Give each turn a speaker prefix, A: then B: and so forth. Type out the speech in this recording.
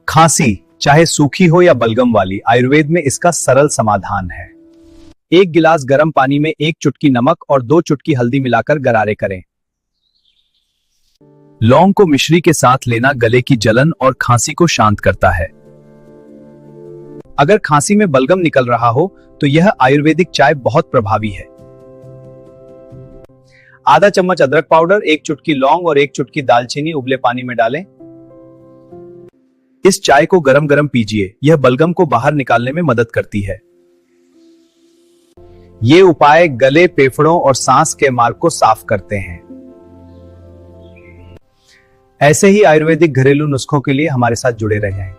A: खांसी चाहे सूखी हो या बलगम वाली, आयुर्वेद में इसका सरल समाधान है। एक गिलास गर्म पानी में 1 चुटकी नमक और 2 चुटकी हल्दी मिलाकर गरारे करें। लौंग को मिश्री के साथ लेना गले की जलन और खांसी को शांत करता है। अगर खांसी में बलगम निकल रहा हो तो यह आयुर्वेदिक चाय बहुत प्रभावी है। आधा चम्मच अदरक पाउडर, 1 चुटकी लौंग और 1 चुटकी दालचीनी उबले पानी में डालें। इस चाय को गरम गरम पीजिए, यह बलगम को बाहर निकालने में मदद करती है। ये उपाय गले, फेफड़ों और सांस के मार्ग को साफ करते हैं। ऐसे ही आयुर्वेदिक घरेलू नुस्खों के लिए हमारे साथ जुड़े रहें।